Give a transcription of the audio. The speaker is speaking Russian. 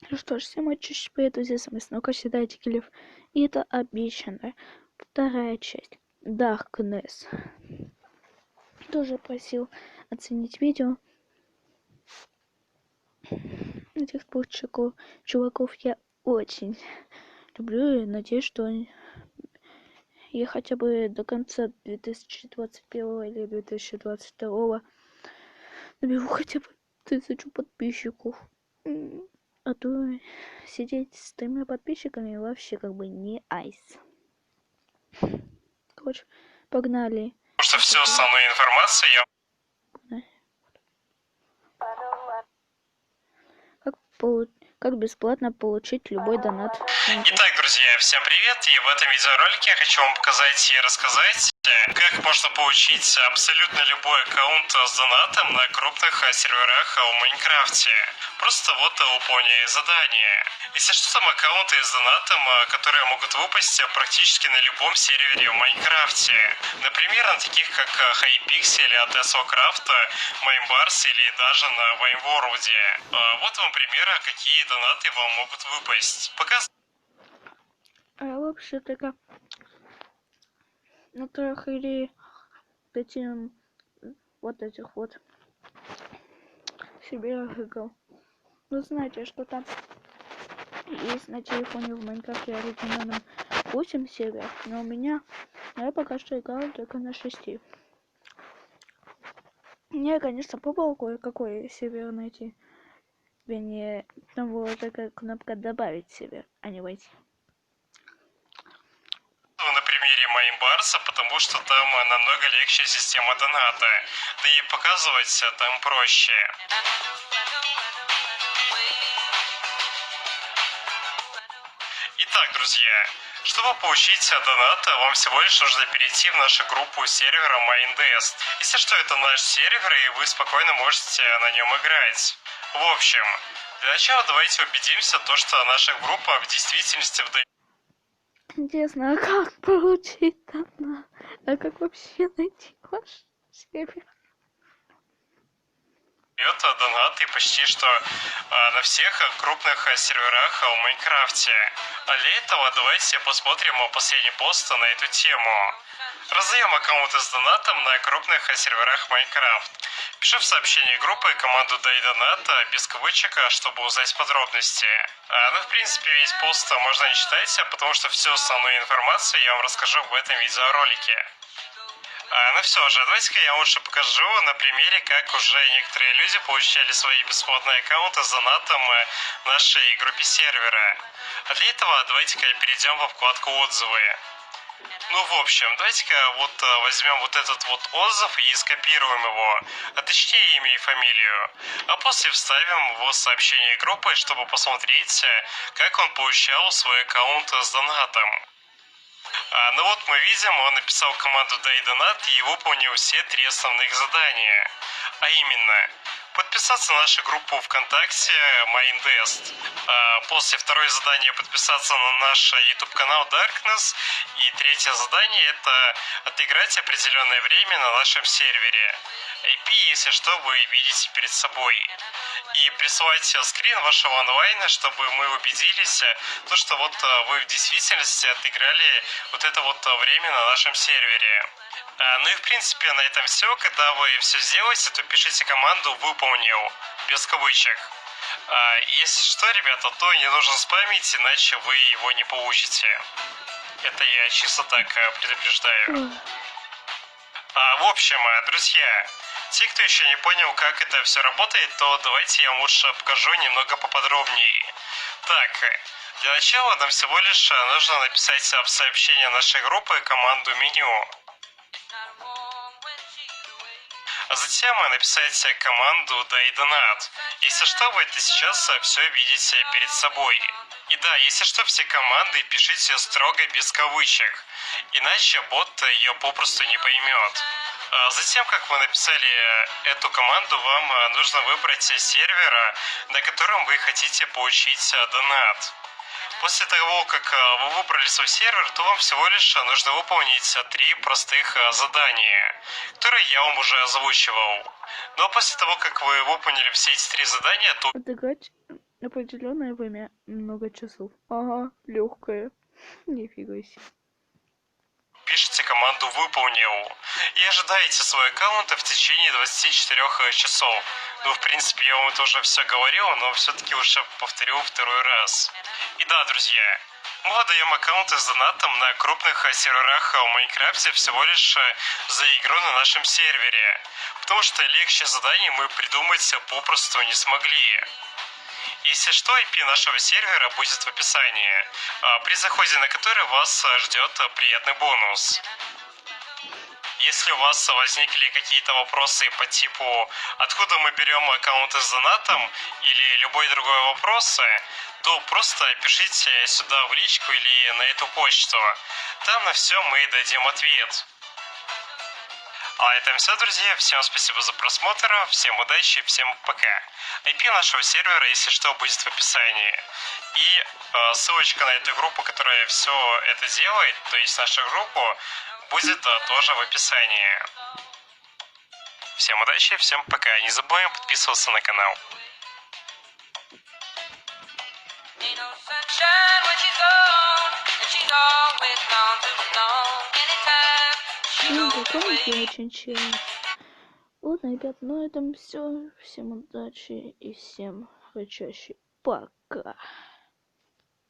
Ну что ж, всем чуть привету, здесь мы снова седайте Килев. И это обещанная вторая часть. Darkness. Тоже просил оценить видео. Этих двух чуваков я очень люблю и надеюсь, что я хотя бы до конца 2021 или 2022 наберу хотя бы 1000 подписчиков. А то сидеть с 3 подписчиками вообще как бы не айс. Короче, погнали. Потому что всю основную информацию я... Как бесплатно получить любой донат. Итак, друзья, всем привет! И в этом видеоролике я хочу вам показать и рассказать, как можно получить абсолютно любой аккаунт с донатом на крупных серверах в Майнкрафте. Просто вот выполняя задание. Если что, там аккаунты с донатом, которые могут выпасть практически на любом сервере в Майнкрафте. Например, на таких как Hypixel, Tesla Майнбарс или даже на Ваймворлде. Вот вам примеры, какие донаты вам могут выпасть. А я вообще только на трех или этим вот этих вот себе играл. Вы знаете, что там есть на телефоне в Майнкрафте оригинальном 8 серверов, но у меня я пока что играл только на 6. Я, конечно, пробовал кое-какой сервер найти. Вернее, там была такая кнопка «Добавить сервер», а не «Войти». На примере Майнбарса, потому что там намного легче система доната. Да и показывать там проще. Итак, друзья, чтобы получить донат, вам всего лишь нужно перейти в нашу группу сервера Minedest. Если что, это наш сервер, и вы спокойно можете на нем играть. В общем, для начала давайте убедимся, что наша группа в действительности Интересно, а как получить донат? А как вообще найти ваш сервер? дает донаты почти что на всех крупных серверах в Майнкрафте. А для этого давайте посмотрим последний пост на эту тему. Раздаем аккаунты с донатом на крупных серверах Майнкрафт. Пиши в сообщении группы команду «Дай донат» без кавычек, чтобы узнать подробности. Ну, в принципе, весь пост можно не читать, потому что всю основную информацию я вам расскажу в этом видеоролике. Ну все же, давайте-ка я лучше покажу на примере, как уже некоторые люди получали свои бесплатные аккаунты с донатом в нашей группе сервера. А для этого давайте-ка перейдем во вкладку «Отзывы». Ну, в общем, давайте-ка вот возьмем вот этот вот отзыв и скопируем его, а точнее имя и фамилию. А после вставим в сообщение группы, чтобы посмотреть, как он получал свой аккаунт с донатом. Ну вот мы видим, он написал команду «Дай донат» и выполнил все 3 основных задания. А именно, подписаться на нашу группу ВКонтакте Minedest. После второе задание подписаться на наш YouTube канал Darkness. И третье задание это отыграть определенное время на нашем сервере. IP, если что, вы видите перед собой. И присылать скрин вашего онлайна, чтобы мы убедились, что вот вы в действительности отыграли вот это вот время на нашем сервере. Ну и в принципе на этом все. Когда вы все сделаете, то пишите команду «Выполнил» без кавычек. Если что, ребята, то не нужно спамить, иначе вы его не получите. Это я чисто так предупреждаю. В общем, друзья, те, кто еще не понял, как это все работает, то давайте я вам лучше покажу немного поподробнее. Так, для начала нам всего лишь нужно написать в сообщение нашей группы команду «Меню». А затем написать команду «Дай донат». Если что, вы это сейчас все видите перед собой. И да, если что, все команды пишите строго без кавычек, иначе бот ее попросту не поймет. Затем, как вы написали эту команду, вам нужно выбрать сервер, на котором вы хотите получить донат. После того, как вы выбрали свой сервер, то вам всего лишь нужно выполнить 3 простых задания, которые я вам уже озвучивал. Но после того, как вы выполнили все эти 3 задания, то... Отыграть Определенное время, много часов. Ага, легкое. Нифига себе. Пишите команду «Выполнил» и ожидаете свой аккаунт в течение 24 часов. Ну, в принципе, я вам это уже все говорил, но все-таки уже повторю второй раз. И да, друзья, мы выдаем аккаунты с донатом на крупных серверах в Майнкрафте всего лишь за игру на нашем сервере. Потому что легче заданий мы придумать попросту не смогли. Если что, IP нашего сервера будет в описании, при заходе на который вас ждет приятный бонус. Если у вас возникли какие-то вопросы по типу «Откуда мы берем аккаунты с донатом?» или любой другой вопрос, то просто пишите сюда в личку или на эту почту. Там на все мы дадим ответ. А это все, друзья. Всем спасибо за просмотр, всем удачи, всем пока. IP нашего сервера, если что, будет в описании. И ссылочка на эту группу, которая все это делает, то есть нашу группу, будет тоже в описании. Всем удачи, всем пока. Не забываем подписываться на канал. Ну, такой очень честно. Ладно, ребят, на этом все. Всем удачи и всем чаще. Пока.